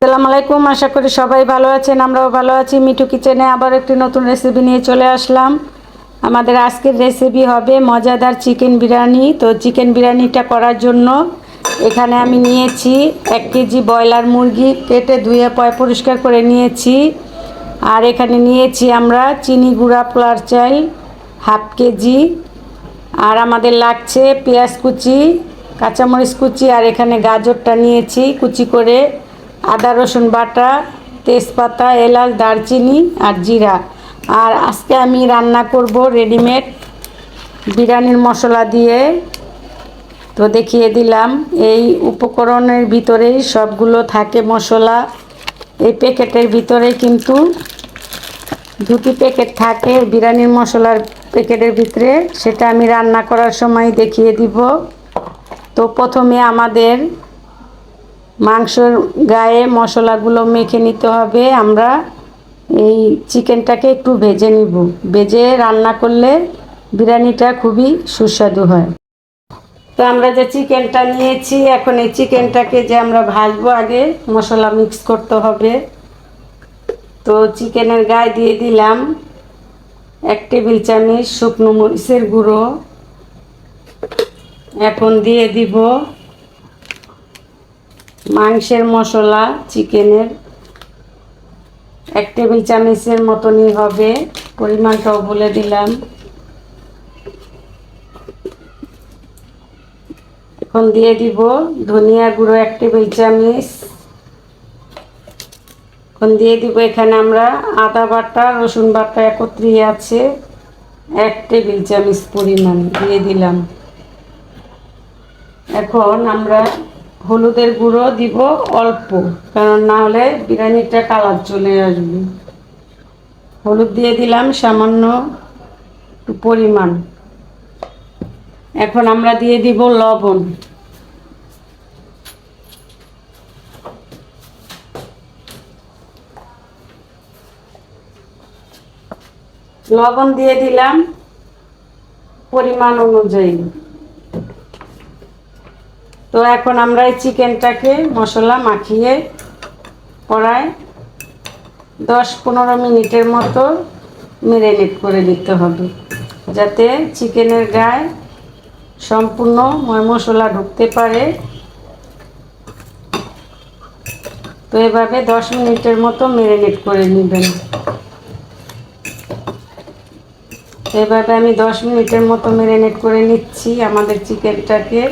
আসসালামু আলাইকুম। আশা করি সবাই ভালো আছেন, আমরাও ভালো আছি। মিঠু কিচেনে আবার একটি নতুন রেসিপি নিয়ে চলে আসলাম। আমাদের আজকের রেসিপি হবে মজাদার চিকেন বিরিয়ানি। তো চিকেন বিরিয়ানিটা করার জন্য এখানে আমি নিয়েছি 1 কেজি ব্রয়লার মুরগি, কেটে ধুয়ে পরিষ্কার করে নিয়েছি। আর এখানে নিয়েছি আমরা চিনি গুঁড়া পোলার চাল হাফ কেজি। আর আমাদের লাগছে পেঁয়াজ কুচি, কাঁচামরিচ কুচি, আর এখানে গাজরটা নিয়েছি কুচি করে, আদা রসুন বাটা, তেজপাতা, এলাচ, দারচিনি আর জিরা। আর আজকে আমি রান্না করব রেডিমেড বিরিয়ানির মশলা দিয়ে। তো দেখিয়ে দিলাম এই উপকরণের ভিতরেই সবগুলো থাকে মশলা। এই প্যাকেটের ভিতরে কিন্তু 2টি প্যাকেট থাকে বিরিয়ানির মশলার প্যাকেটের ভিতরে, সেটা আমি রান্না করার সময় দেখিয়ে দিব। তো প্রথমে আমাদের মাংসর গায়ে মশলাগুলো মেখে নিতে হবে। আমরা এই চিকেনটাকে একটু ভেজে নিব। ভেজে রান্না করলে বিরিয়ানিটা খুবই সুস্বাদু হয়। তো আমরা যে চিকেনটা নিয়েছি, এখন এই চিকেনটাকে যে আমরা ভাজবো, আগে মশলা মিক্স করতে হবে। তো চিকেনের গায়ে দিয়ে দিলাম 1 টেবিল চামচ শুকনো মরিচের গুঁড়ো। এখন দিয়ে দিব মাংসের মশলা, চিকেনের 1 টেবিল চামচের মতনই হবে, পরিমাণটাও বলে দিলাম। এখন দিয়ে দিব ধনিয়া গুঁড়ো 1 টেবিল চামচ। এখন দিয়ে দিব এখানে আমরা আদা বাটা, রসুন বাটা একত্রে আছে 1 টেবিল চামচ পরিমাণ দিয়ে দিলাম। এখন আমরা হলুদের গুঁড়ো দিব অল্প, কারণ না হলে বিরিয়ানিটা কালার চলে আসবে। হলুদ দিয়ে দিলাম সামান্য একটু পরিমাণ। এখন আমরা দিয়ে দিব লবণ। লবণ দিয়ে দিলাম পরিমাণ অনুযায়ী। তো এখন আমরা এই চিকেনটাকে মশলা মাখিয়ে কড়ায় 10-15 মিনিটের মতো ম্যারিনেট করে দিতে হবে, যাতে চিকেনের গায়ে সম্পূর্ণ মশলা ঢুকতে পারে। তো এভাবে 10 মিনিটের মতো ম্যারিনেট করে নেবেন। এভাবে আমি 10 মিনিটের মতো ম্যারিনেট করে নিচ্ছি আমাদের চিকেনটাকে।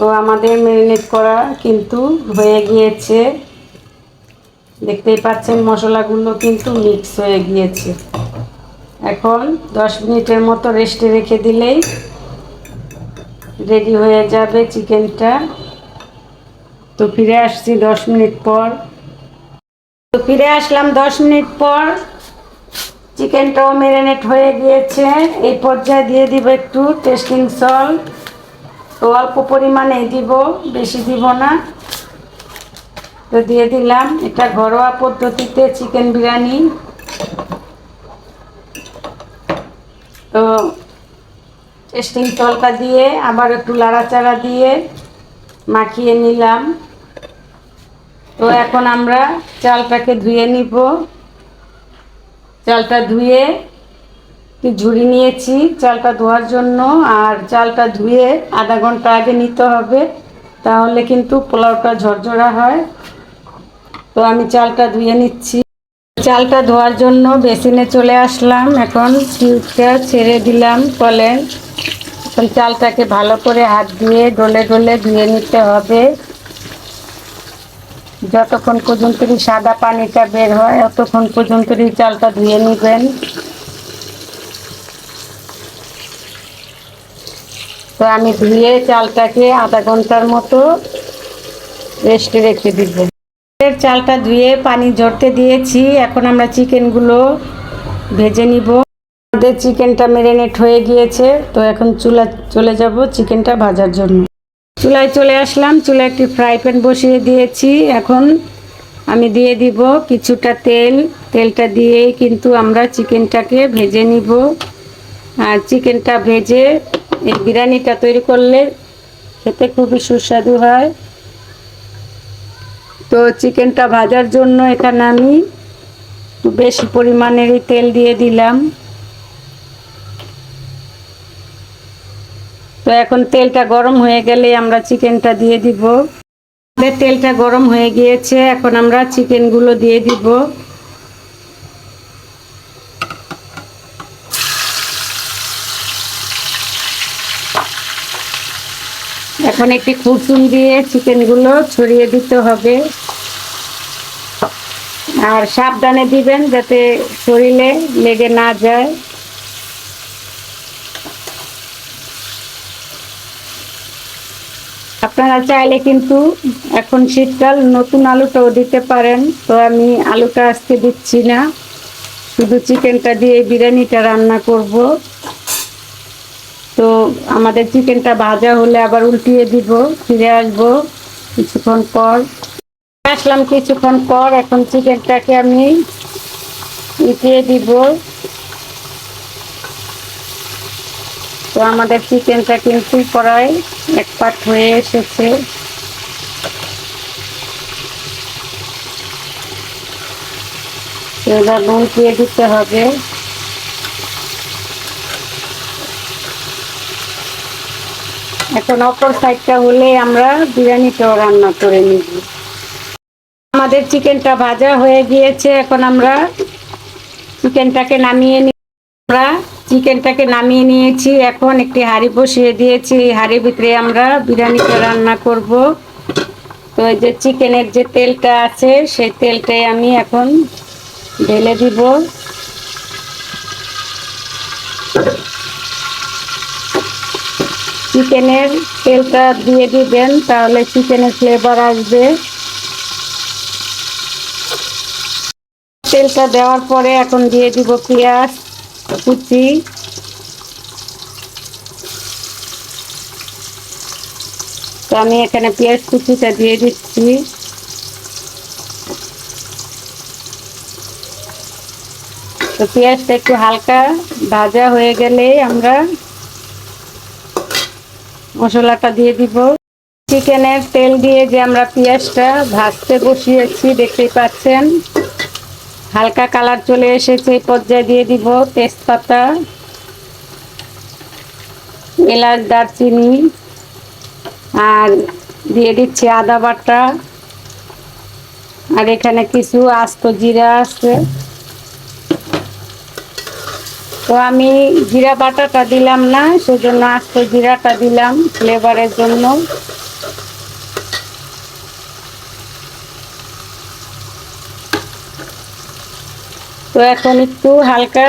তো আমাদের ম্যারিনেট করা কিন্তু হয়ে গিয়েছে, দেখতেই পাচ্ছেন মশলাগুলো কিন্তু মিক্স হয়ে গিয়েছে। এখন 10 মিনিটের মতো রেস্টে রেখে দিলেই রেডি হয়ে যাবে চিকেনটা। তো ফিরে আসছি 10 মিনিট পর। তো ফিরে আসলাম 10 মিনিট পর, চিকেনটাও ম্যারিনেট হয়ে গিয়েছে। এই পর্যায়ে দিয়ে দিব একটু টেস্টিং সল্ট। তো অল্প পরিমাণে দিব, বেশি দিব না। তো দিয়ে দিলাম, এটা ঘরোয়া পদ্ধতিতে চিকেন বিরিয়ানি। তো টেস্টিং সল্টটা দিয়ে আবার একটু নাড়াচাড়া দিয়ে মাখিয়ে নিলাম। তো এখন আমরা চালটাকে ধুয়ে নিব। চালটা ধুয়ে ঝুড়ি নিয়েছি চালটা ধোয়ার জন্য, আর চালটা ধুয়ে আধা ঘন্টা আগে নিতে হবে, তাহলে কিন্তু পোলাওটা ঝরঝরা হয়। তো আমি চালটা ধুয়ে নিচ্ছি। চালটা ধোয়ার জন্য বেসিনে চলে আসলাম। এখন টিউবটা ছেড়ে দিলাম কলের। এখন চালটাকে ভালো করে হাত দিয়ে ডলে ডলে ধুয়ে নিতে হবে, যতক্ষণ পর্যন্ত সাদা পানিটা বের হয় ততক্ষণ পর্যন্ত চালটা ধুয়ে নেবেন। তো আমি ধুয়ে চালটাকে আধা ঘন্টার মতো রেস্টে রেখে দিব। চালটা ধুয়ে পানি ঝরতে দিয়েছি। এখন আমরা চিকেনগুলো ভেজে নিব। আমাদের চিকেনটা ম্যারিনেট হয়ে গিয়েছে। তো এখন চলে যাব চিকেনটা ভাজার জন্য। চুলায় চলে আসলাম। চুলায় একটি ফ্রাই প্যান বসিয়ে দিয়েছি। এখন আমি দিয়ে দিব কিছুটা তেল। তেলটা দিয়েই কিন্তু আমরা চিকেনটাকে ভেজে নিব। আর চিকেনটা ভেজে এই বিরিয়ানিটা তৈরি করলে খেতে খুবই সুস্বাদু হয়। তো চিকেনটা ভাজার জন্য এখানে আমি একটু বেশি পরিমাণেরই তেল দিয়ে দিলাম। তো এখন তেলটা গরম হয়ে গেলে আমরা চিকেনটা দিয়ে দিব। তেলটা গরম হয়ে গিয়েছে, এখন আমরা চিকেনগুলো দিয়ে দিব। এখন একটি খুরচুন দিয়ে চিকেনগুলো ছড়িয়ে দিতে হবে, আর সাবধানে দিবেন যাতে শরীরে লেগে না যায়। আপনারা চাইলে কিন্তু এখন শীতকাল নতুন আলুটাও দিতে পারেন, তো আমি আলুটা আজকে দিচ্ছি না, শুধু চিকেনটা দিয়ে বিরিয়ানিটা রান্না করব। তো আমাদের চিকেনটা ভাজা হলে আবার উল্টিয়ে দিব, ফিরে আসবো কিছুক্ষণ পর। আসলাম কিছুক্ষণ পর, এখন চিকেনটাকে আমি উল্টিয়ে দিব। তো আমাদের চিকেনটা কিন্তু প্রায় এক পাট হয়ে এসেছে। এবার উল্টিয়ে দিতে হবে। এখন অপর সাইডটা হলে আমরা বিরিয়ানিটাও রান্না করে নিব। আমাদের চিকেনটা ভাজা হয়ে গিয়েছে, এখন আমরা চিকেনটাকে নামিয়ে নিই। আমরা চিকেনটাকে নামিয়ে নিয়েছি, এখন একটি হাঁড়ি বসিয়ে দিয়েছি। এই হাঁড়ির ভিতরে আমরা বিরিয়ানিটা রান্না করব। তো এই যে চিকেনের যে তেলটা আছে সেই তেলটাই আমি এখন ঢেলে দিব। চিকেনের তেলটা দিয়ে দিবেন, তাহলে চিকেনের ফ্লেভার আসবে। তেলটা দেওয়ার পরে এখন দিয়ে দিব পেঁয়াজ কুচি। তো আমি এখানে পেঁয়াজ কুচিটা দিয়ে দিচ্ছি। তো পেঁয়াজটা একটু হালকা ভাজা হয়ে গেলে আমরা মশলাটা দিয়ে দিব। চিকেনের তেল দিয়ে যে আমরা পেঁয়াজটা ভাজতে বসিয়েছি দেখতেই পাচ্ছেন, হালকা কালার চলে এসেছে। এই পর্যায়ে দিয়ে দিব তেজপাতা, এলাচ, দারচিনি, আর দিয়ে দিচ্ছি আদা বাটা, আর এখানে কিছু আস্ত জিরা আছে। তো আমি জিরা বাটাটা দিলাম না, সেজন্য আস্ত জিরাটা দিলাম ফ্লেভারের জন্য। তো এখন একটু হালকা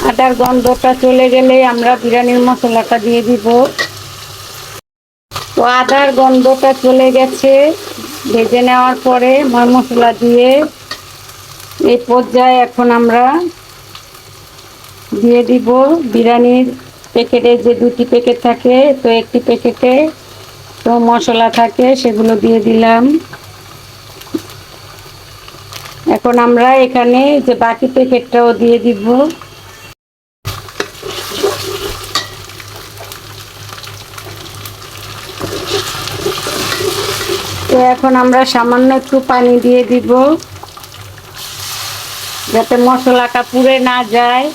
আদার গন্ধটা চলে গেলে আমরা বিরিয়ানির মশলাটা দিয়ে দিব। তো আদার গন্ধটা চলে গেছে, ভেজে নেওয়ার পরে ময় মশলা দিয়ে এই পর্যায়ে এখন আমরা দিয়ে দিব বিরিয়ানির প্যাকেটে যে দুটি প্যাকেট থাকে, তো একটি প্যাকেটে তো মশলা থাকে সেগুলো দিয়ে দিলাম। এখন আমরা এখানে যে বাকি প্যাকেটটাও দিয়ে দিব। তো এখন আমরা সামান্য একটু পানি দিয়ে দিব যাতে মশলাটা পুড়ে না যায়।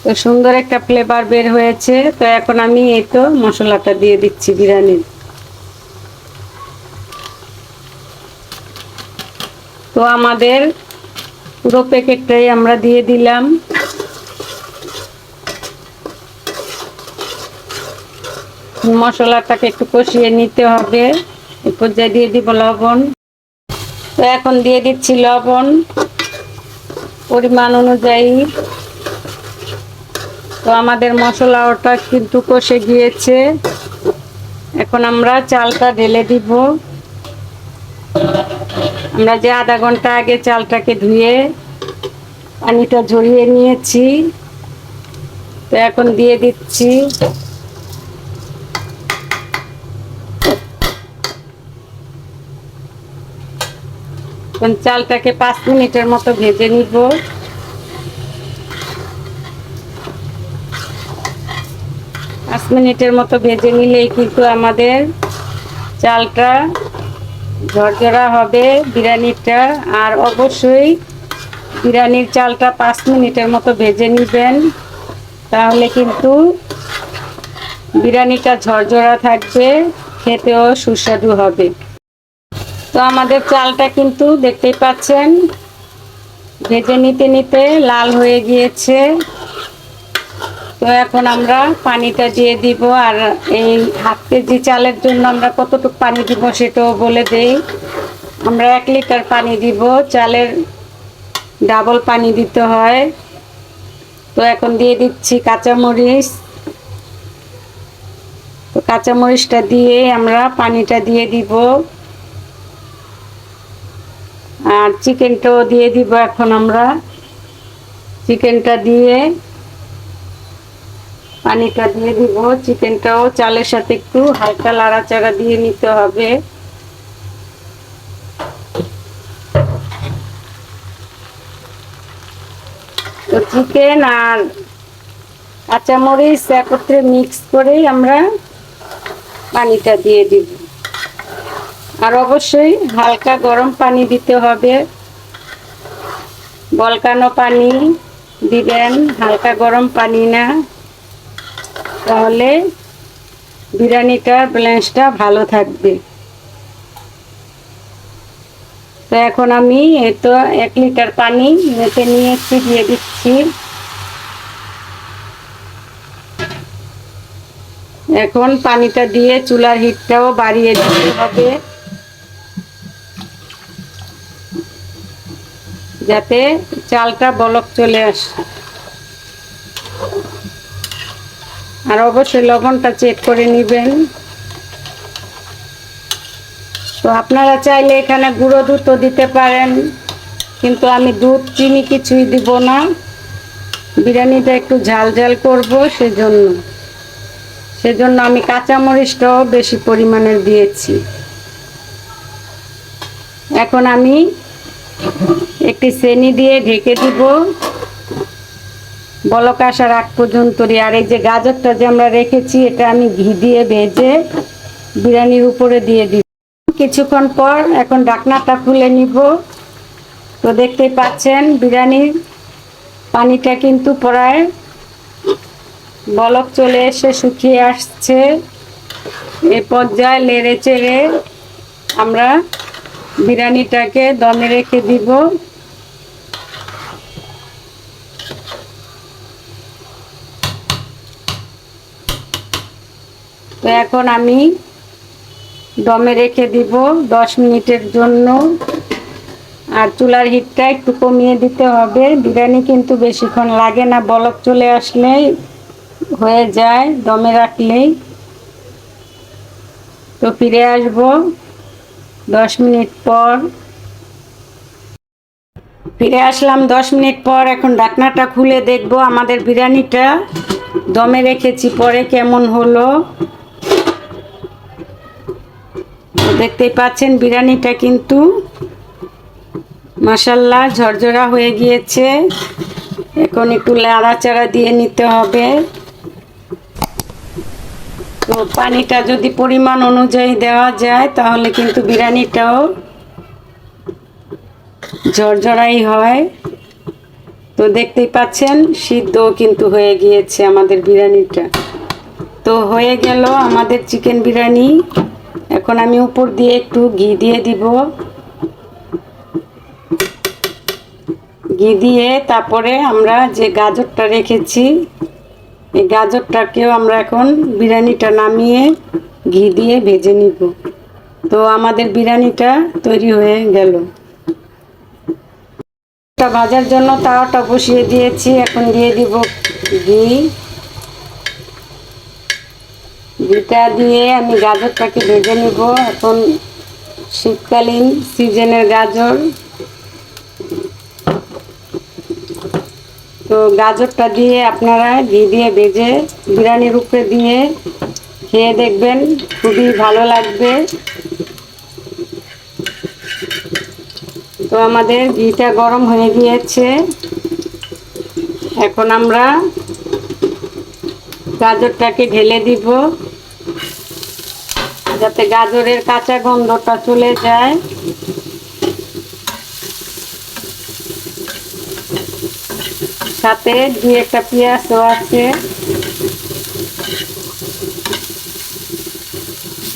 তো সুন্দর একটা ফ্লেভার বের হয়েছে। তো এখন আমি এই তো মশলাটা দিয়ে দিচ্ছি বিরিয়ানির। তো আমাদের পুরো প্যাকেটটাই আমরা দিয়ে দিলাম। মশলাটাকে একটু কষিয়ে নিতে হবে। এই পর্যায়ে দিয়ে দিব লবণ। তো এখন দিয়ে দিচ্ছি লবণ পরিমাণ অনুযায়ী। তো আমাদের মশলাটা কিন্তু কষে গিয়েছে, এখন আমরা চালটা ঢেলে দিব। আমরা যে আধা ঘন্টা আগে চালটাকে ধুয়ে পানিটা ঝরিয়ে নিয়েছি, তো এখন দিয়ে দিচ্ছি। চালটাকে 5 মিনিটের মতো ভেজে নিব। মিনিটের মতো ভেজে নিলেই কিন্তু আমাদের চালটা ঝরঝরা হবে বিরিয়ানিটা। আর অবশ্যই বিরিয়ানির চালটা 5 মিনিটের মতো ভেজে নেবেন, তাহলে কিন্তু বিরিয়ানিটা ঝরঝরা থাকবে, খেতেও সুস্বাদু হবে। তো আমাদের চালটা কিন্তু দেখতেই পাচ্ছেন ভেজে নিতে নিতে লাল হয়ে গিয়েছে। তো এখন আমরা পানিটা দিয়ে দিব। আর এই হাফ কেজি চালের জন্য আমরা কতটুকু পানি দিব সেটাও বলে দেই। আমরা 1 লিটার পানি দিব, চালের ডাবল পানি দিতে হয়। তো এখন দিয়ে দিচ্ছি কাঁচামরিচ। তো কাঁচামরিচটা দিয়ে আমরা পানিটা দিয়ে দিব। আর চিকেনটাও দিয়ে দিব। এখন আমরা চিকেনটা দিয়ে পানিটা দিয়ে দিব। চিকেনটাও চালের সাথে একটু হালকা নাড়াচাড়া দিয়ে নিতে হবে। তো চিকেন আর কাঁচামরিচ একত্রে মিক্স করেই আমরা পানিটা দিয়ে দিব। আর অবশ্যই হালকা গরম পানি দিতে হবে, বলকানো পানি দিবেন, হালকা গরম পানি না, তাহলে বিরিয়ানিটার ব্যালেন্সটা ভালো থাকবে। তো এখন আমি এই তো 1 লিটার পানি মেপে নিয়েছি, দিয়ে দিচ্ছি। এখন পানিটা দিয়ে চুলার হিটটাও বাড়িয়ে দিতে হবে, যাতে চালটা বলক চলে আসে। আর অবশ্যই লবণটা চেক করে নেবেন। তো আপনারা চাইলে এখানে গুঁড়ো দুধও দিতে পারেন, কিন্তু আমি দুধ চিনি কিছুই দিব না। বিরিয়ানিটা একটু ঝাল ঝাল করবো, সেজন্য আমি কাঁচামরিচটাও বেশি পরিমাণের দিয়েছি। এখন আমি একটি চেনি দিয়ে ঢেকে দিব বলক আসার আগ পর্যন্ত। আর এই যে গাজরটা যে আমরা রেখেছি, এটা আমি ঘি দিয়ে ভেজে বিরিয়ানির উপরে দিয়ে দিব। কিছুক্ষণ পর এখন ঢাকনাটা খুলে নিব। তো দেখতেই পাচ্ছেন বিরিয়ানির পানিটা কিন্তু প্রায় বলক চলে এসে শুকিয়ে আসছে। এ পর্যায়ে নেড়ে চেড়ে আমরা বিরিয়ানিটাকে দমে রেখে দিব। তো এখন আমি দমে রেখে দিব 10 মিনিটের জন্য। আর চুলার হিটটা একটু কমিয়ে দিতে হবে। বিরিয়ানি কিন্তু বেশিক্ষণ লাগে না, বলক চলে আসলেই হয়ে যায় দমে রাখলেই। তো ফিরে আসব 10 মিনিট পর। ফিরে আসলাম 10 মিনিট পর। এখন ঢাকনাটা খুলে দেখব আমাদের বিরিয়ানিটা দমে রেখেছি পরে কেমন হলো। দেখতেই পাচ্ছেন বিরিয়ানিটা কিন্তু মাশাআল্লাহ ঝরঝরা হয়ে গিয়েছে। এখন একটু নাড়াচাড়া দিয়ে নিতে হবে। তো পানিটা যদি পরিমাণ অনুযায়ী দেওয়া যায়, তাহলে কিন্তু বিরিয়ানিটাও ঝরঝরাই হয়। তো দেখতেই পাচ্ছেন সিদ্ধ কিন্তু হয়ে গিয়েছে আমাদের বিরিয়ানিটা। তো হয়ে গেল আমাদের চিকেন বিরিয়ানি। এখন আমি উপর দিয়ে একটু ঘি দিয়ে দিব। ঘি দিয়ে তারপরে আমরা যে গাজরটা রেখেছি, এই গাজরটাকেও আমরা এখন বিরিয়ানিটা নামিয়ে ঘি দিয়ে ভেজে নিব। তো আমাদের বিরিয়ানিটা তৈরি হয়ে গেল। ভাজার জন্য তাওয়াটা বসিয়ে দিয়েছি। এখন দিয়ে দিব ঘি। ঘিটা দিয়ে আমি গাজরটাকে ভেজে নিব। এখন শীতকালীন সিজনের গাজর। তো গাজরটা দিয়ে আপনারা ঘি দিয়ে ভেজে বিরিয়ানির উপরে দিয়ে খেয়ে দেখবেন, খুবই ভালো লাগবে। তো আমাদের ঘিটা গরম হয়ে গিয়েছে। এখন আমরা গাজরটাকে ঢেলে দিব যাতে গাজরের কাঁচা গন্ধটা চলে যায়। সাথে 2-1টা পেঁয়াজও আছে।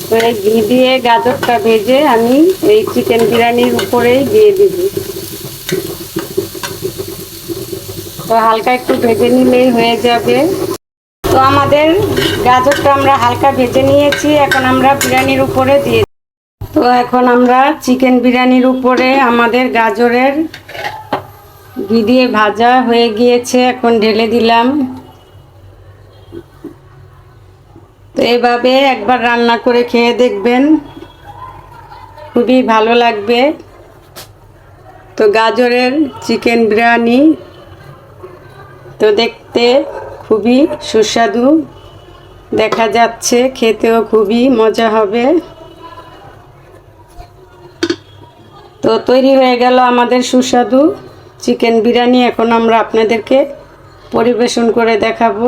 তো এই ঘি দিয়ে গাজরটা ভেজে আমি এই চিকেন বিরিয়ানির উপরেই দিয়ে দিব। তো হালকা একটু ভেজে নিলেই হয়ে যাবে। তো আমাদের গাজরটা আমরা হালকা ভেজে নিয়েছি, এখন আমরা বিরিয়ানির উপরে দিয়ে। তো এখন আমরা চিকেন বিরিয়ানির উপরে আমাদের গাজরের ঘি দিয়ে ভাজা হয়ে গিয়েছে, এখন ঢেলে দিলাম। তো এভাবে একবার রান্না করে খেয়ে দেখবেন, খুবই ভালো লাগবে। তো গাজরের চিকেন বিরিয়ানি তো দেখতে খুবই সুস্বাদু দেখা যাচ্ছে, খেতেও খুবই মজা হবে। তো তৈরি হয়ে গেল আমাদের সুস্বাদু চিকেন বিরিয়ানি। এখন আমরা আপনাদেরকে পরিবেশন করে দেখাবো।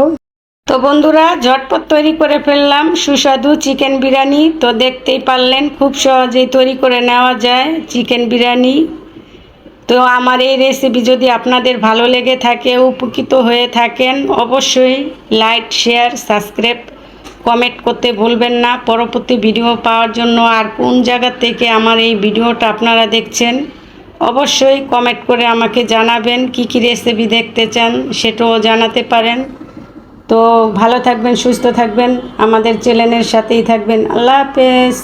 তো বন্ধুরা, ঝটপট তৈরি করে ফেললাম সুস্বাদু চিকেন বিরিয়ানি। তো দেখতেই পারলেন খুব সহজেই তৈরি করে নেওয়া যায় চিকেন বিরিয়ানি। তো আমার এই রেসিপি যদি আপনাদের ভালো লেগে থাকে, উপকৃত হয়ে থাকেন, অবশ্যই লাইক, শেয়ার, সাবস্ক্রাইব, কমেন্ট করতে ভুলবেন না। পরবর্তী ভিডিও পাওয়ার জন্য আর কোন জায়গা থেকে আমার এই ভিডিওটা আপনারা দেখছেন অবশ্যই কমেন্ট করে আমাকে জানাবেন। কি কি রেসিপি দেখতে চান সেটাও জানাতে পারেন। তো ভালো থাকবেন, সুস্থ থাকবেন, আমাদের চ্যানেলের সাথেই থাকবেন। আল্লাহ হাফেজ।